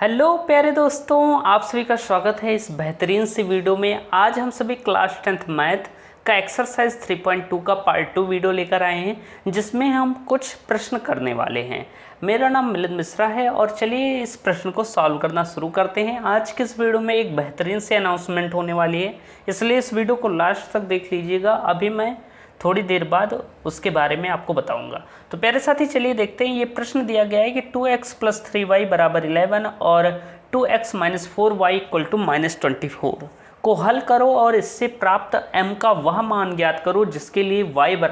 Hello प्यारे दोस्तों, आप सभी का स्वागत है इस बेहतरीन सी वीडियो में। आज हम सभी क्लास 10th मैथ का एक्सरसाइज 3.2 का पार्ट 2 वीडियो लेकर आए हैं, जिसमें हम कुछ प्रश्न करने वाले हैं। मेरा नाम मिलिंद मिश्रा है और चलिए इस प्रश्न को सॉल्व करना शुरू करते हैं। आज के इस वीडियो में एक बेहतरीन सी अनाउंसमेंट होने वाली है, इसलिए इस वीडियो को लास्ट तक देख लीजिएगा। अभी मैं थोड़ी देर बाद उसके बारे में आपको बताऊंगा। तो प्यारे साथी चलिए देखते हैं। ये प्रश्न दिया गया है कि 2x + 3y = 11 और 2x - 4y = -24 को हल करो और इससे प्राप्त m का वह मान ज्ञात करो जिसके लिए y =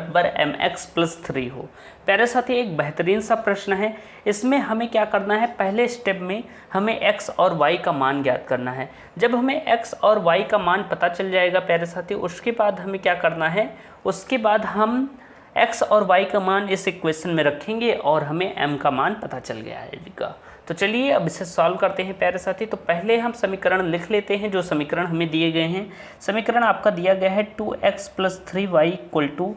mx + 3 हो। प्यारे साथी एक बेहतरीन सा प्रश्न है। इसमें हमें क्या करना है, पहले स्टेप में हमें x और y का मान ज्ञात करना है। जब हमें x और y का मान पता चल जाएगा प्यारे साथी, उसके बाद हमें क्या करना है, उसके बाद हम x और y का मान इस इक्वेशन में रखेंगे और हमें m का मान पता चल गया है जी का। तो चलिए अब इसे सॉल्व करते हैं प्यारे साथी। तो पहले हम समीकरण लिख लेते हैं जो समीकरण हमें दिए गए हैं। समीकरण आपका दिया गया है 2x + 3y =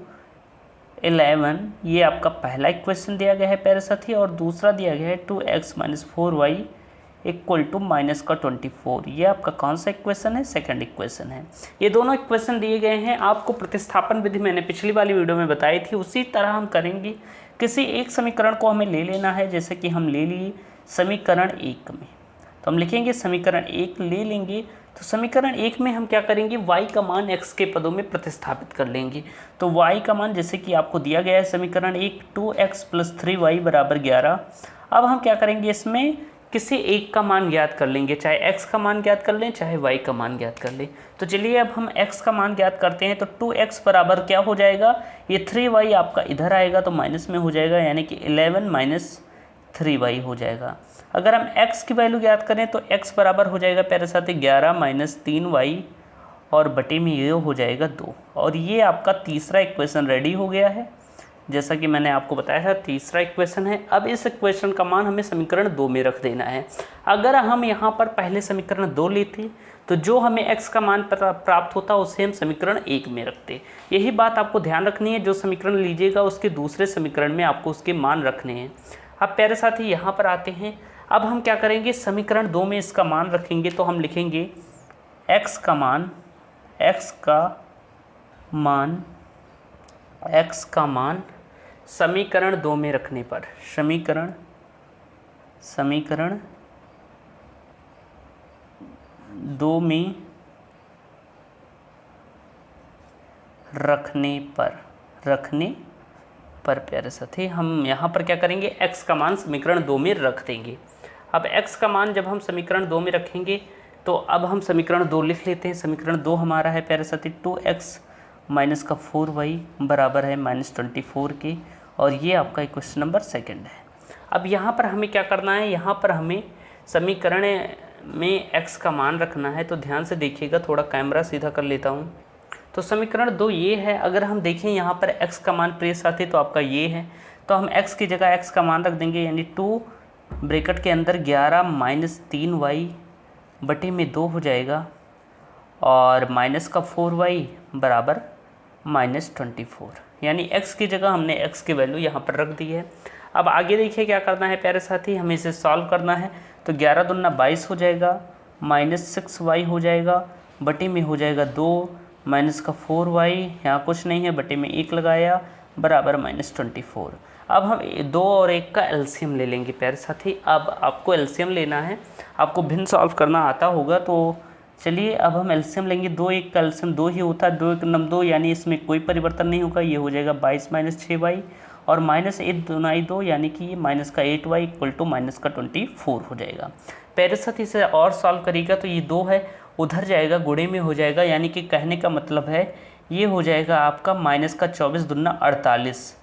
11, ये आपका पहला इक्वेशन दिया गया है प्यारे साथी, और दूसरा दिया गया है 2x - 4y = -24, ये आपका कौन सा इक्वेशन है, सेकंड इक्वेशन है। ये दोनों इक्वेशन दिए गए हैं। आपको प्रतिस्थापन विधि मैंने पिछली वाली वीडियो में बताई थी, उसी तरह हम करेंगे। किसी एक समीकरण को हमें ले लेना है, जैसे कि हम ले लिए समीकरण 1 में, तो हम लिखेंगे समीकरण 1 ले लेंगे। तो समीकरण 1 में हम क्या करेंगे, y का मान x के पदों में प्रतिस्थापित कर लेंगे। तो y का मान जैसे कि आपको दिया गया है समीकरण 1 2x + 3y = 11। अब हम क्या करेंगे, इसमें किसी एक का मान ज्ञात कर लेंगे, चाहे x का मान ज्ञात कर लें चाहे y का मान ज्ञात कर लें। तो चलिए अब हम x का मान ज्ञात करते हैं। तो 2x बराबर क्या हो जाएगा, ये 3y आपका इधर आएगा तो माइनस में हो जाएगा, यानी कि 11 - 3y हो जाएगा। अगर हम x की वैल्यू ज्ञात करें तो x बराबर हो जाएगा प्यारे साथी 11 - 3y और बटे में ये हो जाएगा 2। और ये आपका तीसरा इक्वेशन रेडी हो गया है, जैसा कि मैंने आपको बताया था तीसरा इक्वेशन है। अब इस इक्वेशन का मान हमें समीकरण 2 में रख देना है। अगर हम यहाँ पर पहले समीकरण 2 लेते तो जो हमें x का मान प्राप्त होता उसे हम समीकरण 1 में रखते। यही बात आपको ध्यान रखनी है, जो समीकरण लीजिएगा उसके दूसरे समीकरण में आपको उसके मान रखने हैं। अब प्यारे साथी यहाँ पर आते हैं। अब हम क्या करेंगे, समीकरण 2 में इसका मान रखेंगे। तो हम लिखेंगे x का मान समीकरण 2 में रखने पर, समीकरण 2 में रखने पर प्यारे साथी हम यहाँ पर क्या करेंगे, x का मान समीकरण 2 में रख देंगे। अब x का मान जब हम समीकरण 2 में रखेंगे तो अब हम समीकरण 2 लिख लेते हैं। समीकरण 2 हमारा है प्यारे साथी 2x - 4y = -24 के, और ये आपका क्वेश्चन नंबर सेकंड है। अब यहाँ पर हमें क्या करना है, यहाँ पर हमें समीकरण में x का मान रखना है। तो ध्यान से देखिएगा, थोड़ा कैमरा सीधा कर लेता हूँ। तो समीकरण 2 ये है। अगर हम देखें यहाँ पर x का मान प्रिय साथी तो आपका ये है, तो हम x की जगह x का मान रख देंगे, यानी 2 ब्रैकेट के अंदर 11 - 3y बटे में 2 हो जाएगा, और -4y = -24, यानी x की जगह हमने x की वैल्यू यहाँ पर रख दी है। अब आगे देखिए क्या करना है प्यारे साथी, हमें इसे सॉल्व करना है। तो 11 दूना 22 हो जाएगा, -6y हो जाएगा, बटे में हो जाएगा 2 -4y, यहाँ कुछ नहीं है, बटे में 1 लगाया, बराबर -24। अब हम 2 और 1 का एलसीएम ले लेंगे प्यारे साथी। अब आपको एलसीएम लेना है, आपको भिन्न सॉल्व करना आता होगा। तो चलिए अब हम एलसीएम लेंगे। 2 1 का एलसीएम 2 ही होता है, 2 1 9 2, यानी इसमें कोई परिवर्तन नहीं होगा। ये हो जाएगा 22 - 6y और -8 दूना 2, यानी कि ये -8y = -24 हो जाएगा। प्यारे साथी इसे और सॉल्व करिएगा तो ये 2 है, उधर जाएगा गुणे में हो जाएगा, यानी कि कहने का मतलब है ये हो जाएगा आपका -24 दूना 48।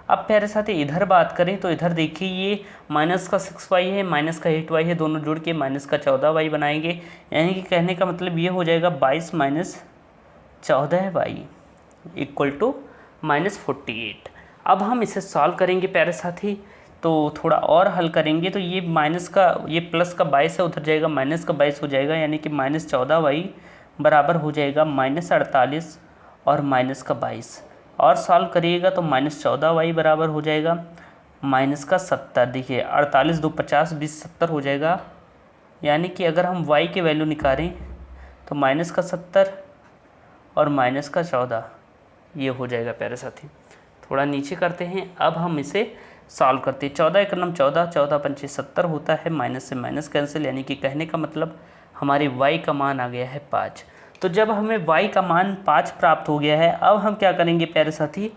अब प्यारे साथी इधर बात करें तो इधर देखिए ये -6y है, -8y है, दोनों जुड़ के -14y बनाएंगे, यानी कि कहने का मतलब ये हो जाएगा 22 - 14y = -48। अब हम इसे सॉल्व करेंगे प्यारे साथी, तो थोड़ा और हल करेंगे। तो ये प्लस का 22 है, उधर जाएगा माइनस का 22 हो जाएगा, यानी कि -14y बराबर हो जाएगा -48 और -22। और सॉल्व करिएगा तो -14y बराबर हो जाएगा -70। देखिए 48 2 50 20 70 हो जाएगा यानी कि अगर हम y की वैल्यू निकालें तो -70 और -14 ये हो जाएगा प्यारे साथी। थोड़ा नीचे करते हैं, अब हम इसे सॉल्व करते हैं। 14 एक नम 14, 14 पंचे 70 होता है, माइनस से माइनस कैंसिल, यानी कि कहने का मतलब हमारे y का मान आ गया है 5। तो जब हमें y का मान 5 प्राप्त हो गया है, अब हम क्या करेंगे प्यारे साथी,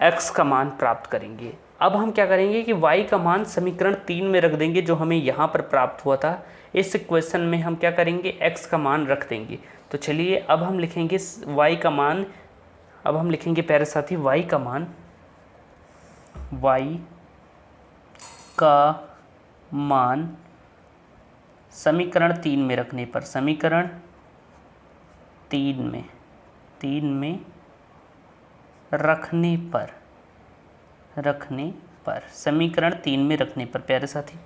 x का मान प्राप्त करेंगे। अब हम क्या करेंगे कि y का मान समीकरण 3 में रख देंगे, जो हमें यहाँ पर प्राप्त हुआ था। इस इक्वेशन में हम क्या करेंगे, x का मान रख देंगे। तो चलिए अब हम लिखेंगे y का मान, अब हम लिखेंगे प्यारे साथी y का मान, y का मान समीकरण 3 में रखने पर, समीकरण 3 में रखने पर समीकरण 3 में रखने पर प्यारे साथी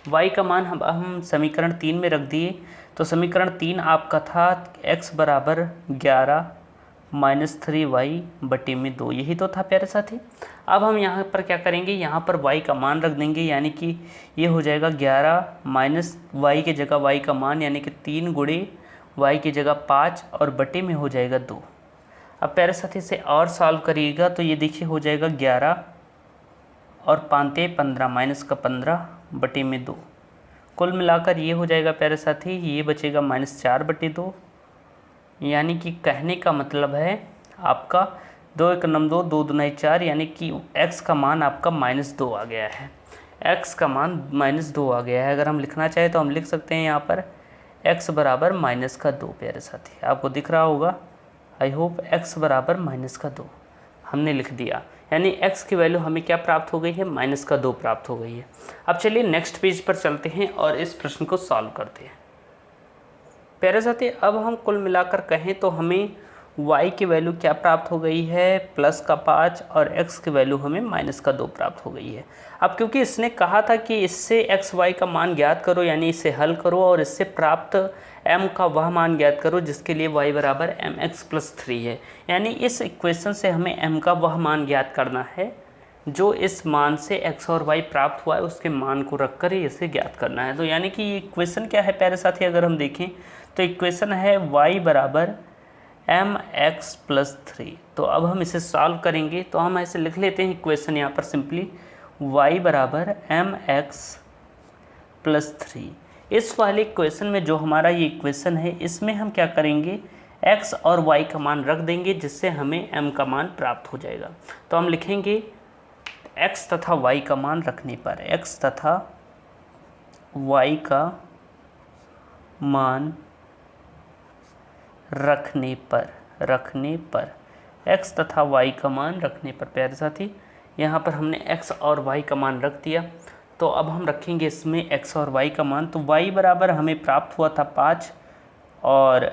y का मान हम समीकरण 3 में रख दिए। तो समीकरण 3 आपका था x बराबर 11 - 3y बटे में 2, यही तो था प्यारे साथी। अब हम यहाँ पर क्या करेंगे, यहाँ पर y का मान रख देंगे, यानी कि ये हो जाएगा 11 माइनस y की जगह y का मान, यानी कि 3 गुणे y की जगह 5 और बटे में हो जाएगा 2। अब प्यारे साथी से और सॉल्व करिएगा तो ये देखिए हो जाएगा 11 और 5 15 माइनस का 15 बटे में 2, कुल मिलाकर ये हो जाएगा प्यारे साथी, ये बचेगा -4 बटे 2। यानी कि कहने का मतलब है आपका 2 एक नम 2, 2 दूना 4, यानी कि x का मान आपका -2 आ गया है। x का मान -2 आ गया है। अगर हम लिखना चाहें तो हम लिख सकते हैं यहाँ पर x बराबर -2 प्यारे साथी, आपको दिख रहा होगा, आई होप। x बराबर -2 हमने लिख दिया, यानी x की वैल्यू हमें क्या प्राप्त हो गई है, -2 प्राप्त हो गई है। अब चलिए नेक्स्ट पेज पर चलते हैं और इस प्रश्न को सॉल्व करते हैं प्यारे साथी। अब हम कुल मिलाकर कहें तो हमें y की वैल्यू क्या प्राप्त हो गई है, +5, और x की वैल्यू हमें -2 प्राप्त हो गई है। अब क्योंकि इसने कहा था कि इससे x y का मान ज्ञात करो, यानी इसे हल करो और इससे प्राप्त m का वह मान ज्ञात करो जिसके लिए y बराबर mx + 3 है। यानी इस इक्वेशन से हमें m का वह मान ज्ञात करना है जो इस मान से x और y प्राप्त हुआ है, उसके मान को रखकर ही इसे ज्ञात करना है। तो यानी कि इक्वेशन क्या है प्यारे साथी, अगर हम देखें तो इक्वेशन है y बराबर mx + 3। तो अब हम इसे सॉल्व करेंगे तो हम ऐसे लिख लेते हैं इक्वेशन यहाँ पर सिंपली, y बराबर mx + 3। इस वाले इक्वेशन में जो हमारा ये इक्वेशन है, इसमें हम क्या करेंगे, x और y का मान रख देंगे जिससे हमें m का मान प्राप्त हो जाएगा। तो हम लिखेंगे x तथा y का मान रखने पर, x तथा y का मान रखने पर x तथा y का मान रखने पर प्यारे साथी, यहाँ पर हमने x और y का मान रख दिया। तो अब हम रखेंगे इसमें x और y का मान। तो y बराबर हमें प्राप्त हुआ था 5, और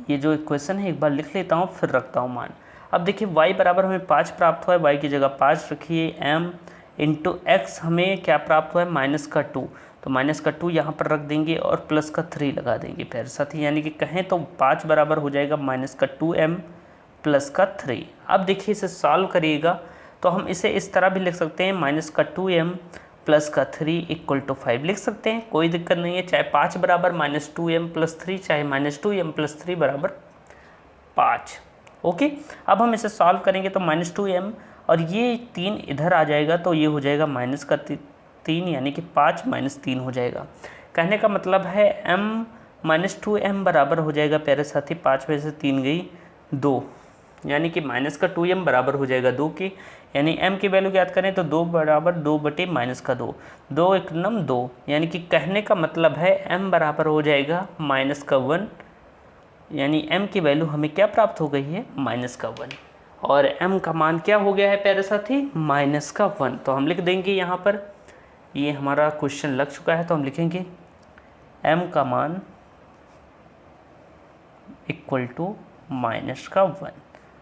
ये जो इक्वेशन है एक बार लिख लेता हूँ फिर रखता हूँ मान। अब देखिए y बराबर हमें 5 प्राप्त हुआ है, y की जगह 5 रखिए, m इंटू x हमें क्या प्राप्त हुआ है, -2। तो -2 यहाँ पर रख देंगे और +3 लगा देंगे प्यारे साथी, यानी कि कहें तो 5 बराबर हो जाएगा -2m + 3। अब देखिए इसे सॉल्व करिएगा तो हम इसे इस तरह भी लिख सकते हैं, -2m + 3 = 5 लिख सकते हैं, कोई दिक्कत नहीं है। चाहे 5 बराबर -2m + 3, चाहे -2m + 3 बराबर 5। ओके, अब हम इसे सॉल्व करेंगे तो -2m और ये 3 इधर आ जाएगा, तो ये हो जाएगा -3, यानी कि 5 - 3 हो जाएगा। कहने का मतलब है -2m बराबर हो जाएगा प्यारे साथी, 5 में से 3 गई 2, यानी कि -2m बराबर हो जाएगा 2 की, यानी m की वैल्यू ज्ञात करें तो 2 बराबर 2 बटे -2, 2 एक नम 2, यानी कि कहने का मतलब है m बराबर हो जाएगा -1, यानी m की वैल्यू हमें क्या प्राप्त हो गई है, -1, और m का मान क्या हो गया है प्यारे साथी, -1। तो हम लिख देंगे यहाँ पर, ये हमारा क्वेश्चन लग चुका है, तो हम लिखेंगे m का मान = -1,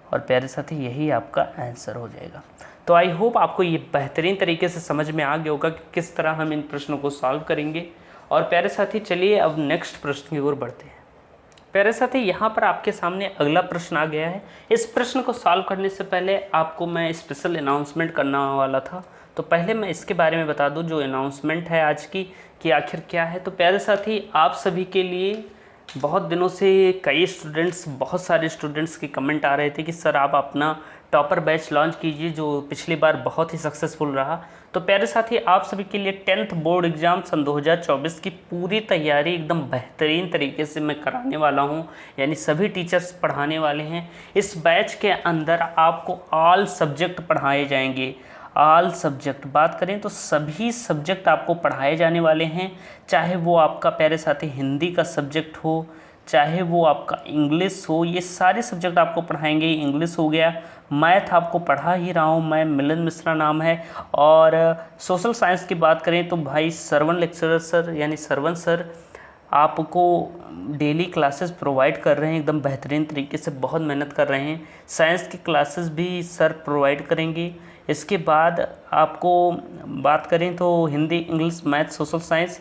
और प्यारे साथी यही आपका आंसर हो जाएगा। तो आई होप आपको ये बेहतरीन तरीके से समझ में आ गया होगा कि किस तरह हम इन प्रश्नों को सॉल्व करेंगे। और प्यारे साथी चलिए अब नेक्स्ट प्रश्न की ओर बढ़ते हैं। प्यारे साथी यहाँ पर आपके सामने अगला प्रश्न आ गया है। इस प्रश्न को सॉल्व करने से पहले आपको मैं स्पेशल अनाउंसमेंट करने वाला था, तो पहले मैं इसके बारे में बता दूं जो अनाउंसमेंट है आज की कि आखिर क्या है। तो प्यारे साथी, आप सभी के लिए बहुत दिनों से बहुत सारे स्टूडेंट्स के कमेंट आ रहे थे कि सर आप अपना टॉपर बैच लॉन्च कीजिए जो पिछली बार बहुत ही सक्सेसफुल रहा। तो प्यारे साथी, आप सभी के लिए 10th बोर्ड एग्ज़ाम सन 2024 की पूरी तैयारी एकदम बेहतरीन तरीके से मैं कराने वाला हूं, यानी सभी टीचर्स पढ़ाने वाले हैं। इस बैच के अंदर आपको ऑल सब्जेक्ट पढ़ाए जाएंगे। ऑल सब्जेक्ट बात करें तो सभी सब्जेक्ट आपको पढ़ाए जाने वाले हैं, चाहे वो आपका प्यारे साथी हिंदी का सब्जेक्ट हो, चाहे वो आपका इंग्लिश हो, ये सारे सब्जेक्ट आपको पढ़ाएंगे। इंग्लिश हो गया, मैथ आपको पढ़ा ही रहा हूँ मैं, मिलन मिश्रा नाम है। और सोशल साइंस की बात करें तो भाई सरवण लेक्चरर सर यानी सरवण सर आपको डेली क्लासेस प्रोवाइड कर रहे हैं एकदम बेहतरीन तरीके से, बहुत मेहनत कर रहे हैं। साइंस की क्लासेस भी सर प्रोवाइड करेंगे। इसके बाद आपको बात करें तो Hindi, English, math, social science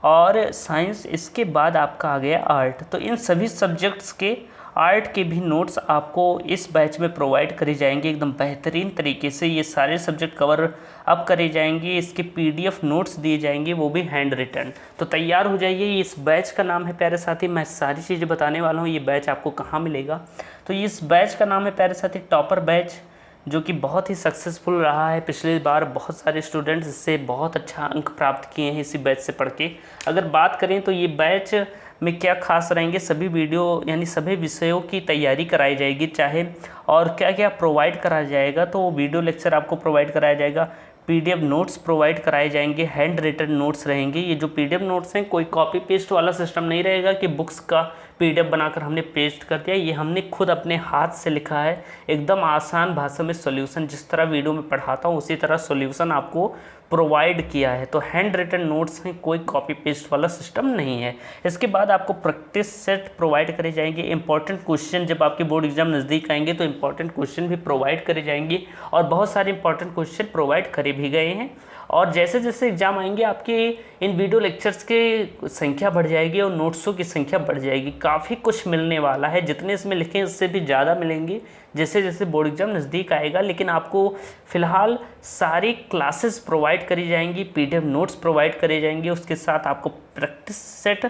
और साइंस। इसके बाद आपका आ गया आर्ट। तो इन सभी सब्जेक्ट्स के आर्ट के भी नोट्स आपको इस बैच में प्रोवाइड करे जाएंगे एकदम बेहतरीन तरीके से। ये सारे सब्जेक्ट कवर अप करे जाएंगे, इसके पीडीएफ नोट्स दिए जाएंगे, वो भी हैंड रिटन। तो तैयार हो जाइए। इस बैच का नाम है प्यारे साथी, मैं सारी चीज़ें बताने वाला हूँ। ये बैच आपको कहाँ मिलेगा, तो इस बैच का नाम है प्यारे साथी टॉपर बैच, जो कि बहुत ही सक्सेसफुल रहा है। पिछली बार बहुत सारे स्टूडेंट्स इससे बहुत अच्छा अंक प्राप्त किए हैं इसी बैच से पढ़ के। अगर बात करें तो ये बैच में क्या खास रहेंगे, सभी वीडियो यानी सभी विषयों की तैयारी कराई जाएगी, चाहे और क्या क्या प्रोवाइड कराया जाएगा। तो वीडियो लेक्चर आपको प्रोवाइड कराया जाएगा, पीडीएफ नोट्स प्रोवाइड कराए जाएंगे, हैंड रिटन नोट्स रहेंगे। ये जो पीडीएफ नोट्स हैं कोई कॉपी पेस्ट वाला सिस्टम नहीं रहेगा कि बुक्स का पीडीएफ बनाकर हमने पेस्ट कर दिया। ये हमने खुद अपने हाथ से लिखा है, एकदम आसान भाषा में सॉल्यूशन, जिस तरह वीडियो में पढ़ाता हूँ उसी तरह सॉल्यूशन आपको प्रोवाइड किया है। तो हैंड रिटन नोट्स हैं, कोई कॉपी पेस्ट वाला सिस्टम नहीं है। इसके बाद आपको प्रैक्टिस सेट प्रोवाइड करे जाएंगे। इंपॉर्टेंट क्वेश्चन जब आपके बोर्ड एग्जाम नज़दीक आएंगे तो इंपॉर्टेंट क्वेश्चन भी प्रोवाइड करे जाएंगे, और बहुत सारे इंपॉर्टेंट क्वेश्चन प्रोवाइड करे भी गए हैं। और जैसे जैसे एग्ज़ाम आएंगे आपके इन वीडियो लेक्चर्स की संख्या बढ़ जाएगी और नोट्सों की संख्या बढ़ जाएगी। काफ़ी कुछ मिलने वाला है, जितने इसमें लिखें उससे भी ज़्यादा मिलेंगे जैसे जैसे बोर्ड एग्जाम नज़दीक आएगा। लेकिन आपको फ़िलहाल सारी क्लासेस प्रोवाइड करी जाएंगी, पीडीएफ नोट्स प्रोवाइड करे जाएंगे, उसके साथ आपको प्रैक्टिस सेट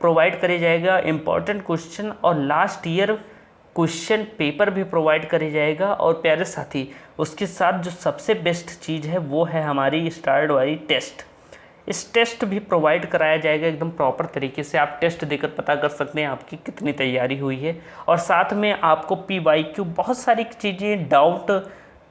प्रोवाइड करे जाएगा, इंपॉर्टेंट क्वेश्चन और लास्ट ईयर क्वेश्चन पेपर भी प्रोवाइड करे जाएगा। और प्यारे साथी, उसके साथ जो सबसे बेस्ट चीज़ है वो है हमारी स्टार्ट वाली टेस्ट। इस टेस्ट भी प्रोवाइड कराया जाएगा एकदम प्रॉपर तरीके से। आप टेस्ट देकर पता कर सकते हैं आपकी कितनी तैयारी हुई है। और साथ में आपको पीवाईक्यू, बहुत सारी चीज़ें, डाउट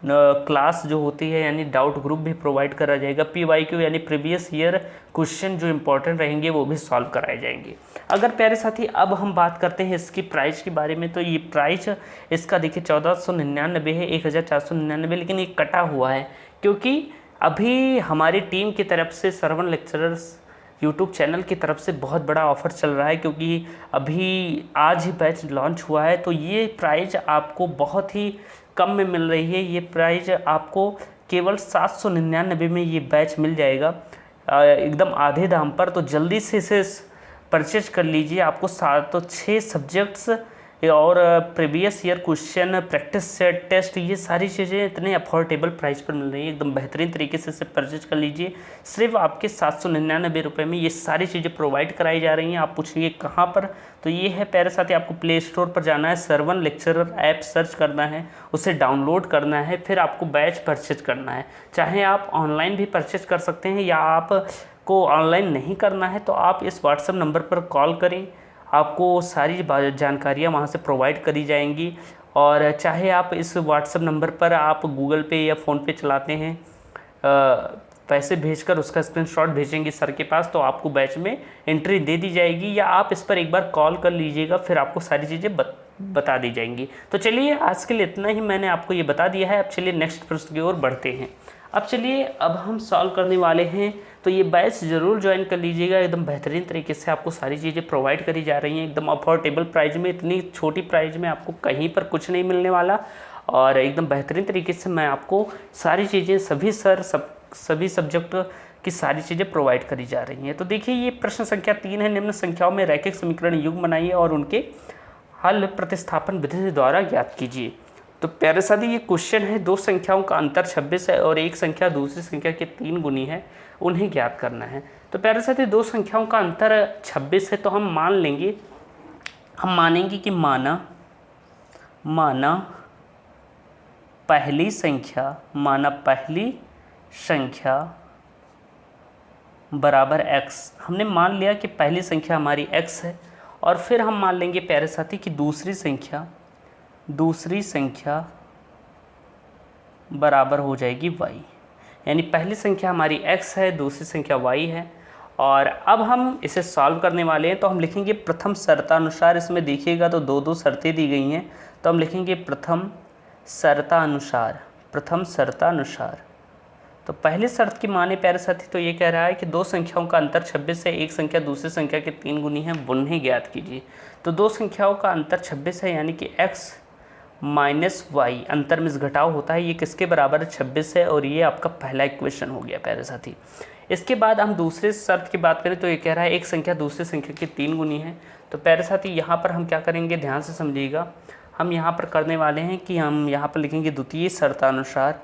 क्लास जो होती है यानी डाउट ग्रुप भी प्रोवाइड करा जाएगा। पीवाईक्यू यानी प्रीवियस ईयर क्वेश्चन जो इंपॉर्टेंट रहेंगे वो भी सॉल्व कराए जाएंगे। अगर प्यारे साथी अब हम बात करते हैं इसकी प्राइस के बारे में, तो ये प्राइस इसका देखिए 1499 है, 1499, लेकिन ये कटा हुआ है क्योंकि अभी हमारी टीम की तरफ से सरवण लेक्चरर्स यूट्यूब चैनल की तरफ से बहुत बड़ा ऑफ़र चल रहा है, क्योंकि अभी आज ही बैच लॉन्च हुआ है। तो ये प्राइस आपको बहुत ही कम में मिल रही है। ये प्राइस आपको केवल 799 में ये बैच मिल जाएगा एकदम आधे दाम पर। तो जल्दी से इसे परचेज कर लीजिए। आपको 6 सब्जेक्ट्स और previous year question, practice set, test, ये सारी चीज़ें इतने अफोर्डेबल प्राइस पर मिल रही है, एकदम बेहतरीन तरीके से इसे परचेज कर लीजिए। सिर्फ आपके 799 रुपये में ये सारी चीज़ें प्रोवाइड कराई जा रही हैं। आप पूछिए कहाँ पर, तो ये है प्यारे साथी, आपको प्ले स्टोर पर जाना है, सरवण लेक्चरर ऐप सर्च करना है, उसे डाउनलोड करना है, फिर आपको बैच परचेज करना है। चाहे आप ऑनलाइन भी परचेज कर सकते हैं, या आप को ऑनलाइन नहीं करना है तो आप इस व्हाट्सएप नंबर पर कॉल करें, आपको सारी जानकारियाँ वहाँ से प्रोवाइड करी जाएंगी। और चाहे आप इस व्हाट्सएप नंबर पर आप गूगल पे या फ़ोन पे चलाते हैं, पैसे भेजकर उसका स्क्रीनशॉट भेजेंगे सर के पास, तो आपको बैच में एंट्री दे दी जाएगी। या आप इस पर एक बार कॉल कर लीजिएगा, फिर आपको सारी चीज़ें बता दी जाएंगी। तो चलिए आज के लिए इतना ही मैंने आपको ये बता दिया है। अब चलिए नेक्स्ट प्रश्न की ओर बढ़ते हैं। अब हम सॉल्व करने वाले हैं। तो ये बैच ज़रूर ज्वाइन कर लीजिएगा, एकदम बेहतरीन तरीके से आपको सारी चीज़ें प्रोवाइड करी जा रही हैं एकदम अफोर्डेबल प्राइस में। इतनी छोटी प्राइस में आपको कहीं पर कुछ नहीं मिलने वाला, और एकदम बेहतरीन तरीके से मैं आपको सारी चीज़ें सभी सब्जेक्ट की सारी चीज़ें प्रोवाइड करी जा रही हैं। तो देखिए ये प्रश्न संख्या 3 है, निम्न संख्याओं में रैखिक समीकरण युग्म बनाइए और उनके हल प्रतिस्थापन विधि द्वारा ज्ञात कीजिए। तो प्यारे साथी ये क्वेश्चन है, दो संख्याओं का अंतर 26 है और एक संख्या दूसरी संख्या के 3 गुनी है, उन्हें ज्ञात करना है। तो प्यारे साथी दो संख्याओं का अंतर 26 है, तो हम मानेंगे कि माना पहली संख्या बराबर x। हमने मान लिया कि पहली संख्या हमारी x है, और फिर हम मान लेंगे प्यारे साथी कि दूसरी संख्या बराबर हो जाएगी y। यानी पहली संख्या हमारी x है, दूसरी संख्या y है। और अब हम इसे सॉल्व करने वाले हैं, तो हम लिखेंगे प्रथम शर्तानुसार। इसमें देखिएगा तो दो शर्तें दी गई हैं, तो हम लिखेंगे प्रथम शर्तानुसार। तो पहले शर्त की माने प्यारे साथी तो ये कह रहा है कि दो संख्याओं का अंतर 26 है, एक संख्या दूसरी संख्या के 3 गुनी है, उन्हें ज्ञात कीजिए। तो दो संख्याओं का अंतर 26 है, यानी कि x माइनस वाई, अंतर में घटाव होता है, ये किसके बराबर है? 26 है। और ये आपका पहला इक्वेशन हो गया प्यारे साथी। इसके बाद हम दूसरे शर्त की बात करें तो ये कह रहा है एक संख्या दूसरी संख्या के 3 गुनी है। तो प्यारे साथी यहाँ पर हम क्या करेंगे, ध्यान से समझिएगा। हम यहाँ पर करने वाले हैं कि हम यहाँ पर लिखेंगे द्वितीय शर्तानुसार।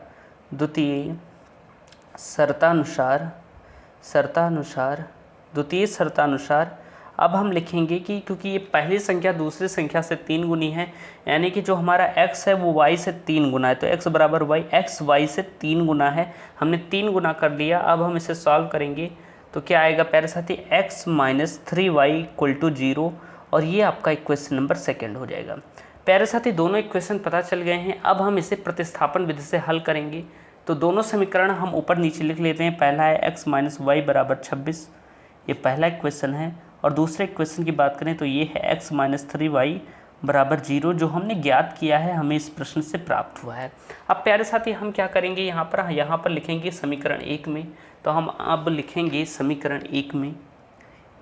अब हम लिखेंगे कि क्योंकि ये पहली संख्या दूसरी संख्या से 3 गुनी है, यानी कि जो हमारा x है वो y से 3 गुना है, तो x बराबर y, x y से 3 गुना है, हमने 3 गुना कर लिया। अब हम इसे सॉल्व करेंगे तो क्या आएगा प्यारे साथी, x minus 3y equal to 0, और ये आपका इक्वेशन नंबर 2 हो जाएगा। प्यारे साथी दोनों इक्वेशन पता चल गए हैं। अब हम इसे प्रतिस्थापन विधि से हल करेंगे। तो दोनों समीकरण हम ऊपर नीचे लिख लेते हैं। पहला है x माइनस वाई बराबर 26, ये पहला इक्वेशन है। और दूसरे इक्वेशन की बात करें तो ये है x माइनस 3y बराबर 0, जो हमने ज्ञात किया है, हमें इस प्रश्न से प्राप्त हुआ है। अब प्यारे साथी हम क्या करेंगे, यहाँ पर लिखेंगे समीकरण 1 में। तो हम अब लिखेंगे समीकरण 1 में,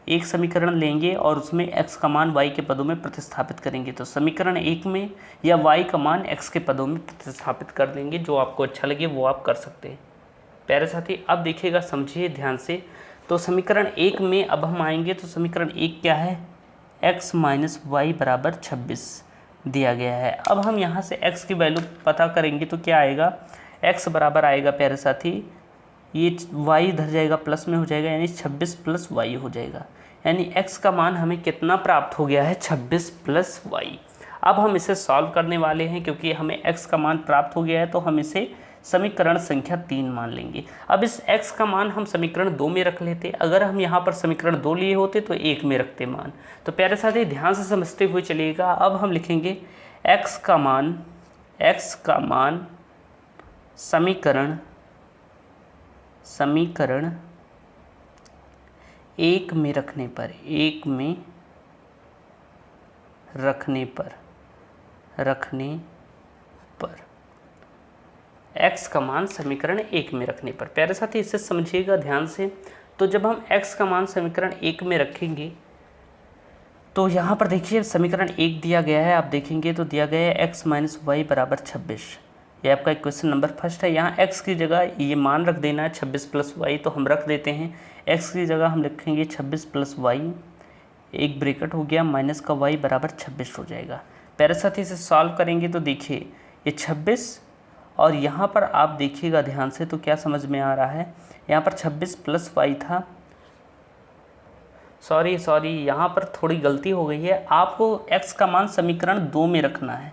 एक समीकरण लेंगे और उसमें x का मान y के पदों में प्रतिस्थापित करेंगे। तो समीकरण 1 में या y का मान x के पदों में प्रतिस्थापित कर देंगे। जो आपको अच्छा लगे वो आप कर सकते हैं। प्यारे साथी अब देखिएगा, समझिए ध्यान से। तो समीकरण 1 में अब हम आएंगे, तो समीकरण 1 क्या है, x माइनस वाई बराबर 26 दिया गया है। अब हम यहाँ से x की वैल्यू पता करेंगे तो क्या आएगा, x बराबर आएगा प्यारे साथी, ये y इधर जाएगा प्लस में हो जाएगा, यानी 26 प्लस वाई हो जाएगा। यानी x का मान हमें कितना प्राप्त हो गया है, 26 प्लस वाई। अब हम इसे सॉल्व करने वाले हैं, क्योंकि हमें x का मान प्राप्त हो गया है, तो हम इसे समीकरण संख्या 3 मान लेंगे। अब इस x का मान हम समीकरण 2 में रख लेते। अगर हम यहाँ पर समीकरण 2 लिए होते तो 1 में रखते मान। तो प्यारे साथी ध्यान से समझते हुए चलिएगा। अब हम लिखेंगे x का मान समीकरण 1 में रखने पर x का मान समीकरण 1 में रखने पर। प्यारे साथी इसे समझिएगा ध्यान से। तो जब हम x का मान समीकरण 1 में रखेंगे तो यहाँ पर देखिए समीकरण 1 दिया गया है, आप देखेंगे तो दिया गया है x माइनस वाई बराबर 26। ये आपका इक्वेशन नंबर फर्स्ट है। यहाँ x की जगह ये मान रख देना है 26 प्लस वाई, तो हम रख देते हैं। x की जगह हम लिखेंगे 26 प्लस वाई, एक ब्रैकेट हो गया, माइनस का y बराबर 26 हो जाएगा। प्यारे साथी इसे सॉल्व करेंगे तो देखिए ये 26 और यहाँ पर आप देखिएगा ध्यान से तो क्या समझ में आ रहा है, यहाँ पर 26 प्लस वाई था, सॉरी यहाँ पर थोड़ी गलती हो गई है। आपको x का मान समीकरण 2 में रखना है।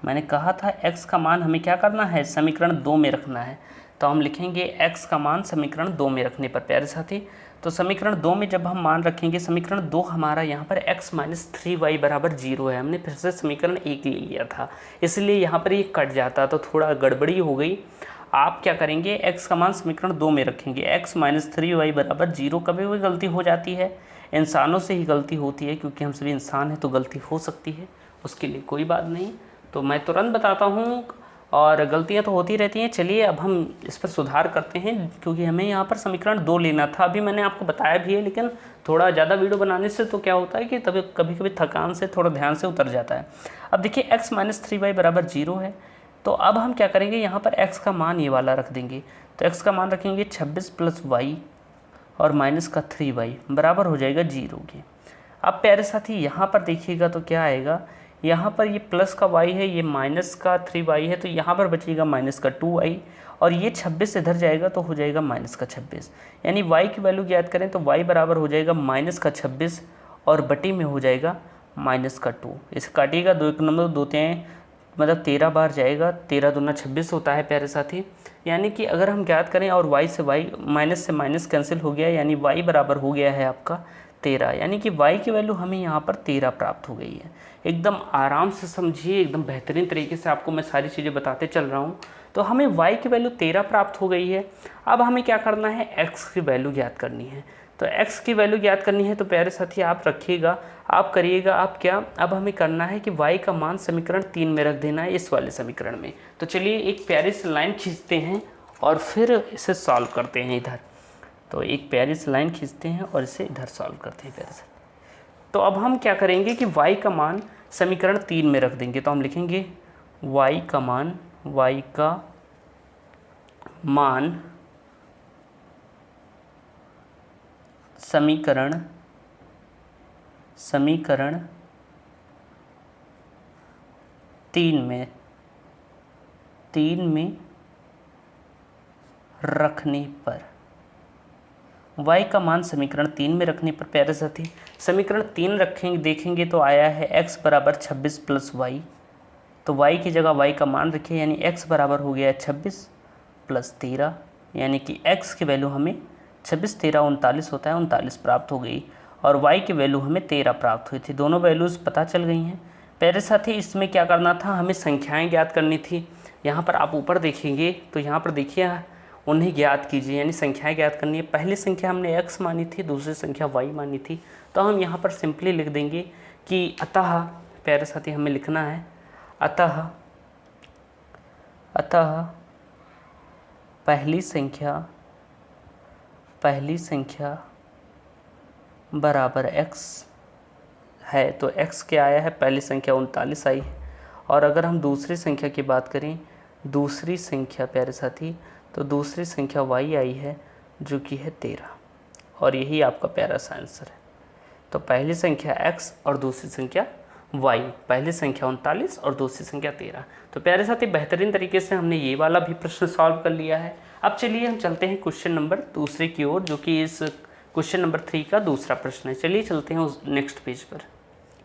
मैंने कहा था x का मान हमें क्या करना है, समीकरण 2 में रखना है। तो हम लिखेंगे x का मान समीकरण 2 में रखने पर। प्यारे साथी तो समीकरण 2 में जब हम मान रखेंगे, समीकरण 2 हमारा यहाँ पर x माइनस 3y बराबर 0 है। हमने फिर से समीकरण 1 ले लिया था, इसलिए यहाँ पर ये कट जाता, तो थोड़ा गड़बड़ी हो गई। आप क्या करेंगे, x का मान समीकरण 2 में रखेंगे। x माइनस 3y बराबर 0, कभी भी गलती हो जाती है, इंसानों से ही गलती होती है, क्योंकि हम सभी इंसान हैं तो गलती हो सकती है, उसके लिए कोई बात नहीं। तो मैं तुरंत बताता हूँ, और गलतियाँ तो होती रहती हैं। चलिए अब हम इस पर सुधार करते हैं, क्योंकि हमें यहाँ पर समीकरण 2 लेना था। अभी मैंने आपको बताया भी है, लेकिन थोड़ा ज़्यादा वीडियो बनाने से तो क्या होता है कि तभी कभी कभी थकान से थोड़ा ध्यान से उतर जाता है। अब देखिए x माइनस 3y बराबर 0 है। तो अब हम क्या करेंगे, यहाँ पर x का मान ये वाला रख देंगे। तो x का मान रखेंगे 26 प्लस वाई और माइनस का 3y बराबर हो जाएगा 0 के। अब प्यारे साथी यहाँ पर देखिएगा तो क्या आएगा, यहाँ पर ये प्लस का y है, ये माइनस का 3y है, तो यहाँ पर बचेगा माइनस का 2y, और ये 26 इधर जाएगा तो हो जाएगा माइनस का 26। यानी y की वैल्यू ज्ञात करें तो y बराबर हो जाएगा माइनस का 26 और बटी में हो जाएगा माइनस का 2। इसे काटिएगा, 2 एक नंबर 2 3 मतलब 13 बार जाएगा, 13 दूना 26 होता है प्यारे साथी। यानी कि अगर हम ज्ञात करें और y से माइनस कैंसिल हो गया, यानी y बराबर हो गया है आपका 13। यानी कि y की वैल्यू हमें यहाँ पर 13 प्राप्त हो गई है। एकदम आराम से समझिए, एकदम बेहतरीन तरीके से आपको मैं सारी चीज़ें बताते चल रहा हूँ। तो हमें y की वैल्यू 13 प्राप्त हो गई है। अब हमें क्या करना है, x की वैल्यू ज्ञात करनी है। तो x की वैल्यू ज्ञात करनी है तो प्यारे साथी आप रखिएगा, आप करिएगा, आप क्या, अब हमें करना है कि y का मान समीकरण 3 में रख देना है, इस वाले समीकरण में। तो चलिए एक प्यारी सी लाइन खींचते हैं और फिर इसे सॉल्व करते हैं इधर। तो एक प्यारी सी लाइन खींचते हैं और इसे इधर सॉल्व करते हैं प्यारे से। तो अब हम क्या करेंगे कि y का मान समीकरण 3 में रख देंगे। तो हम लिखेंगे y का मान समीकरण 3 में रखने पर, y का मान समीकरण 3 में रखने पर प्यारे साथी समीकरण 3 रखेंगे, देखेंगे तो आया है x बराबर 26 प्लस y। तो y की जगह y का मान रखिए, यानी x बराबर हो गया 26 प्लस 13, यानी कि x की वैल्यू हमें 26 13 39 होता है, 39 प्राप्त हो गई, और y की वैल्यू हमें 13 प्राप्त हुई थी। दोनों वैल्यूज़ पता चल गई हैं प्यारे साथी। इसमें क्या करना था, हमें संख्याएं ज्ञात करनी थी। यहाँ पर आप ऊपर देखेंगे तो यहाँ पर देखिए, उन्हें ज्ञात कीजिए, यानी संख्याएं ज्ञात करनी है। पहली संख्या हमने x मानी थी, दूसरी संख्या y मानी थी। तो हम यहाँ पर सिंपली लिख देंगे कि अतः, प्यारे साथी हमें लिखना है अतः पहली संख्या बराबर x है। तो x क्या आया है, पहली संख्या 39 आई है। और अगर हम दूसरी संख्या की बात करें, दूसरी संख्या प्यारे साथी, तो दूसरी संख्या y आई है जो कि है 13, और यही आपका प्यारा सा आंसर है। तो पहली संख्या x और दूसरी संख्या y, पहली संख्या 39 और दूसरी संख्या 13। तो प्यारे साथी बेहतरीन तरीके से हमने ये वाला भी प्रश्न सॉल्व कर लिया है। अब चलिए हम चलते हैं क्वेश्चन नंबर दूसरे की ओर, जो कि इस क्वेश्चन नंबर 3 का दूसरा प्रश्न है। चलिए चलते हैं उस नेक्स्ट पेज पर।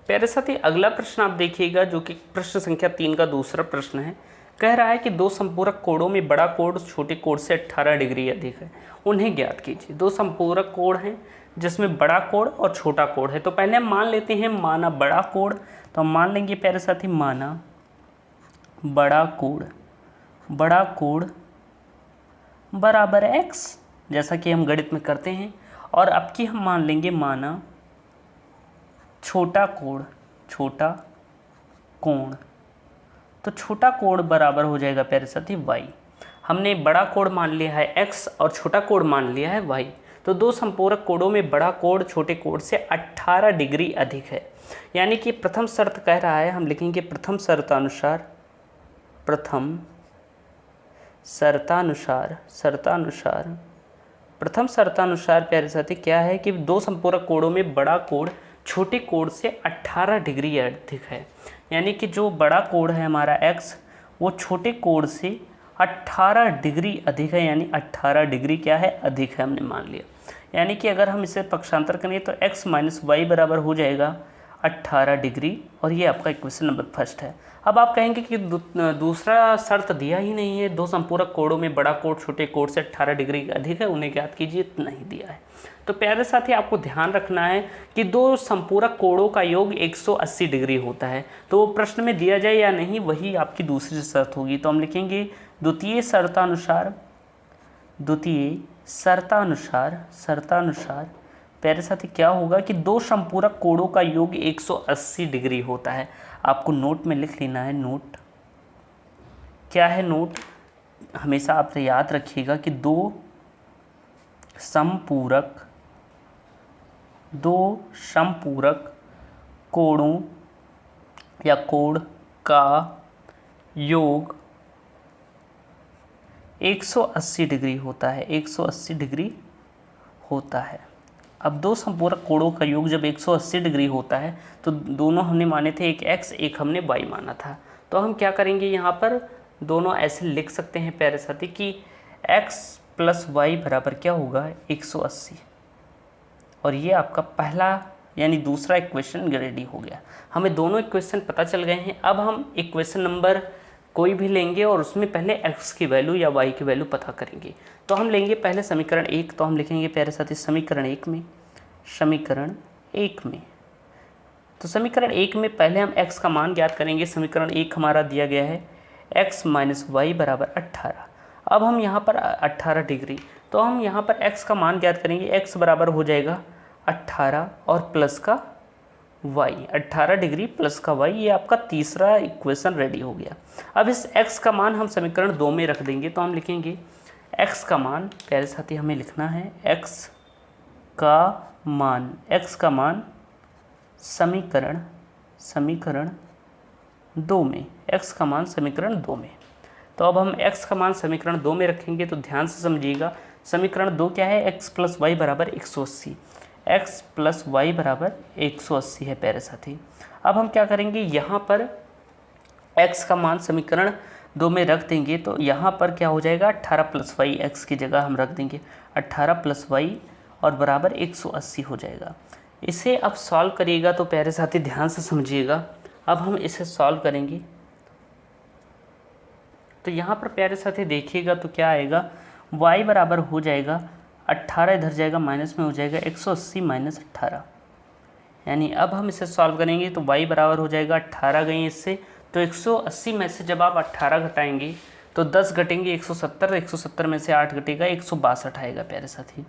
प्यारे साथी अगला प्रश्न आप देखिएगा, जो कि प्रश्न संख्या 3 का दूसरा प्रश्न है। कह रहा है कि दो संपूरक कोणों में बड़ा कोण छोटे कोण से 18 डिग्री अधिक है, उन्हें ज्ञात कीजिए। दो संपूरक कोण हैं जिसमें बड़ा कोण और छोटा कोण है। तो पहले हम मान लेते हैं, माना बड़ा कोण। तो हम मान लेंगे प्यारे साथी, माना बड़ा कोण बराबर x, जैसा कि हम गणित में करते हैं। और अब की हम मान लेंगे, माना छोटा कोण। तो छोटा कोण बराबर हो जाएगा प्यारे साथी y। हमने बड़ा कोण मान लिया है x और छोटा कोण मान लिया है y। तो दो संपूरक कोणों में बड़ा कोण छोटे कोण से 18 डिग्री अधिक है। यानी कि प्रथम शर्त कह रहा है, हम लिखेंगे प्रथम शर्तानुसार प्यारे साथी क्या है कि दो संपूरक कोणों में बड़ा कोण छोटे कोण से 18 डिग्री अधिक है। यानी कि जो बड़ा कोण है हमारा x, वो छोटे कोण से 18 डिग्री अधिक है, यानी 18 डिग्री क्या है, अधिक है, हमने मान लिया। यानी कि अगर हम इसे पक्षांतर करें तो x माइनस वाई बराबर हो जाएगा 18 डिग्री, और ये आपका इक्वेशन नंबर फर्स्ट है। अब आप कहेंगे कि दूसरा शर्त दिया ही नहीं है, दो संपूरक कोणों में बड़ा कोण छोटे कोण से 18 डिग्री अधिक है, उन्हें ज्ञात कीजिए, नहीं दिया है। तो प्यारे साथी आपको ध्यान रखना है कि दो संपूरक कोणों का योग 180 डिग्री होता है। तो प्रश्न में दिया जाए या नहीं, वही आपकी दूसरी शर्त होगी। तो हम लिखेंगे द्वितीय शर्तानुसार प्यारे साथी क्या होगा कि दो संपूरक कोणों का योग 180 डिग्री होता है। आपको नोट में लिख लेना है, नोट क्या है, नोट हमेशा आप याद रखिएगा कि दो संपूरक कोणों या कोण का योग 180 डिग्री होता है, 180 डिग्री होता है। अब दो संपूरक कोणों का योग जब 180 डिग्री होता है तो दोनों हमने माने थे, एक x एक हमने y माना था। तो हम क्या करेंगे, यहाँ पर दोनों ऐसे लिख सकते हैं प्यारे साथी कि x प्लस वाई बराबर क्या होगा 180। और ये आपका पहला यानी दूसरा इक्वेशन रेडी हो गया। हमें दोनों इक्वेशन पता चल गए हैं। अब हम इक्वेशन नंबर कोई भी लेंगे और उसमें पहले x की वैल्यू या y की वैल्यू पता करेंगे। तो हम लेंगे पहले समीकरण 1, तो हम लिखेंगे प्यारे साथी समीकरण 1 में तो समीकरण 1 में पहले हम x का मान ज्ञात करेंगे। समीकरण 1 हमारा दिया गया है x माइनस वाई बराबर 18। अब हम यहाँ पर 18 डिग्री, तो हम यहाँ पर x का मान ज्ञात करेंगे। x बराबर हो जाएगा 18 और प्लस का y, 18 डिग्री प्लस का y। ये आपका तीसरा इक्वेशन रेडी हो गया। अब इस x का मान हम समीकरण 2 में रख देंगे। तो हम लिखेंगे x का मान, प्यारे साथी हमें लिखना है x का मान समीकरण 2 में, x का मान समीकरण 2 में। तो अब हम x का मान समीकरण 2 में रखेंगे। तो ध्यान से समझिएगा, समीकरण 2 क्या है, x प्लस वाई बराबर 180, x प्लस वाई बराबर 180 है प्यारे साथी। अब हम क्या करेंगे, यहाँ पर x का मान समीकरण 2 में रख देंगे। तो यहाँ पर क्या हो जाएगा, 18 प्लस वाई, x की जगह हम रख देंगे 18 प्लस वाई और बराबर 180 हो जाएगा। इसे अब सॉल्व करिएगा तो प्यारे साथी ध्यान से समझिएगा। अब हम इसे सॉल्व करेंगे तो यहाँ पर प्यारे साथी देखिएगा तो क्या आएगा, y बराबर हो जाएगा 18, इधर जाएगा माइनस में हो जाएगा 180 माइनस 18। यानी अब हम इसे सॉल्व करेंगे तो y बराबर हो जाएगा 18 गई इससे, तो 180 में से जब आप 18 घटाएंगे तो 10 घटेंगे 170, 170 में से 8 घटेगा 162 आएगा प्यारे साथी।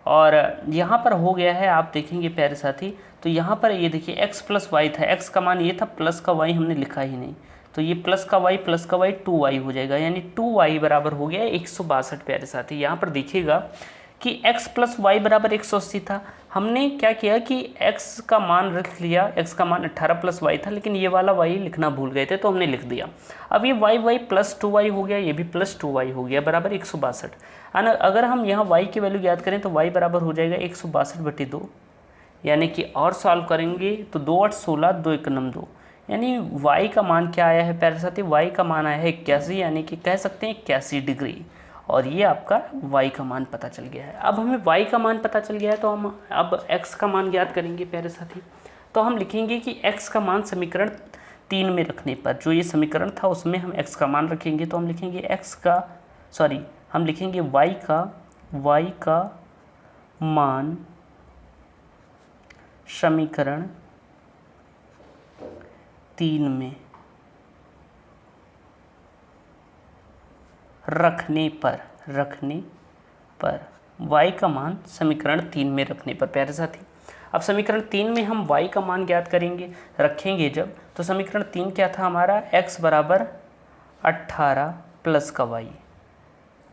और यहाँ पर हो गया है, आप देखेंगे प्यारे साथी, तो यहाँ पर ये देखिए x प्लस वाई था, x का मान ये था, प्लस का y हमने लिखा ही नहीं, तो ये प्लस का y 2y हो जाएगा। यानी 2y बराबर हो गया 162 प्यारे साथी। यहाँ पर देखिएगा कि x प्लस वाई बराबर 180 था। हमने क्या किया कि x का मान रख लिया, x का मान 18 प्लस वाई था, लेकिन ये वाला y लिखना भूल गए थे तो हमने लिख दिया। अब ये y प्लस 2y हो गया, ये भी प्लस 2y हो गया बराबर 162। अगर हम यहाँ y की वैल्यू याद करें तो y बराबर हो जाएगा 162/2, यानी कि और सॉल्व करेंगे तो 2 8 16, 2 1 9 2, यानी y का मान क्या आया है प्यारे साथी, y का मान आया है 81, यानी कि कह सकते हैं 81 डिग्री। और ये आपका y का मान पता चल गया है। अब हमें y का मान पता चल गया है तो हम अब x का मान ज्ञात करेंगे प्यारे साथी। तो हम लिखेंगे कि x का मान समीकरण 3 में रखने पर, जो ये समीकरण था उसमें हम x का मान रखेंगे। तो हम लिखेंगे हम लिखेंगे y का मान समीकरण 3 में रखने पर y का मान समीकरण 3 में रखने पर प्यारे साथी। अब समीकरण 3 में हम y का मान ज्ञात करेंगे, रखेंगे जब, तो समीकरण 3 क्या था हमारा, x बराबर 18 प्लस का y।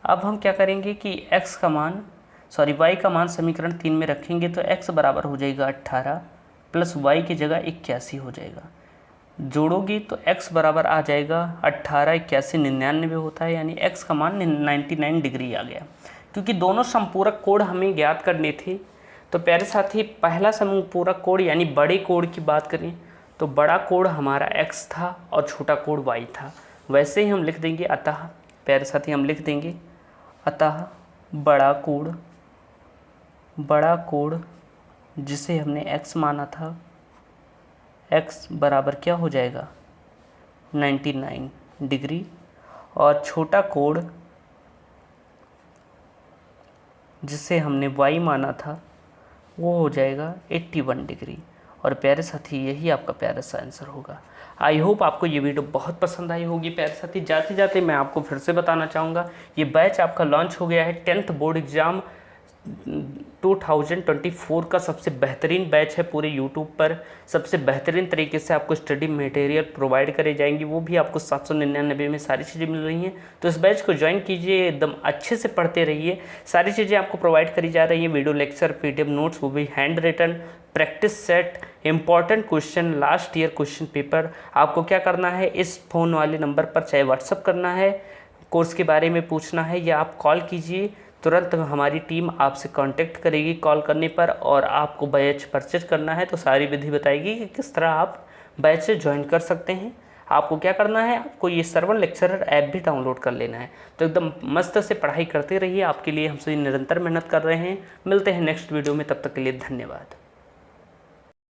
अब हम क्या करेंगे कि y का मान समीकरण 3 में रखेंगे तो x बराबर हो जाएगा 18 प्लस y की जगह 81 हो जाएगा। जोड़ोगी तो x बराबर आ जाएगा 18, 81, 99 होता है, यानी x का मान 99 डिग्री आ गया। क्योंकि दोनों संपूरक कोण हमें ज्ञात करने थे तो प्यारे साथी पहला संपूरक कोण यानी बड़े कोण की बात करें तो बड़ा कोण हमारा x था और छोटा कोण y था। वैसे ही हम लिख देंगे, अतः प्यारे साथी हम लिख देंगे अतः बड़ा कोण जिसे हमने x माना था, x बराबर क्या हो जाएगा 99 डिग्री, और छोटा कोण जिसे हमने y माना था वो हो जाएगा 81 डिग्री। और प्यारे साथी यही आपका प्यारा सा आंसर होगा। आई होप आपको ये वीडियो बहुत पसंद आई होगी प्यारे साथी। जाते जाते मैं आपको फिर से बताना चाहूँगा, ये बैच आपका लॉन्च हो गया है 10th बोर्ड एग्ज़ाम 2024 का सबसे बेहतरीन बैच है। पूरे यूट्यूब पर सबसे बेहतरीन तरीके से आपको स्टडी मटेरियल प्रोवाइड करे जाएंगी, वो भी आपको 799 में सारी चीज़ें मिल रही हैं। तो इस बैच को ज्वाइन कीजिए, एकदम अच्छे से पढ़ते रहिए। सारी चीज़ें आपको प्रोवाइड करी जा रही हैं, वीडियो लेक्चर, PDF नोट्स, वो भी handwritten, practice set, important question, last year question paper. आपको क्या करना है, इस फ़ोन वाले नंबर पर चाहे व्हाट्सअप करना है, कोर्स के बारे में पूछना है, या आप कॉल कीजिए तुरंत हमारी टीम आपसे कांटेक्ट करेगी कॉल करने पर, और आपको बैच परचेज करना है तो सारी विधि बताएगी कि किस तरह आप बैच से ज्वाइन कर सकते हैं। आपको क्या करना है, आपको ये श्रवण लेक्चरर ऐप भी डाउनलोड कर लेना है। तो एकदम मस्त से पढ़ाई करते रहिए, आपके लिए हम सभी निरंतर मेहनत कर रहे हैं। मिलते हैं नेक्स्ट वीडियो में, तब तक के लिए धन्यवाद।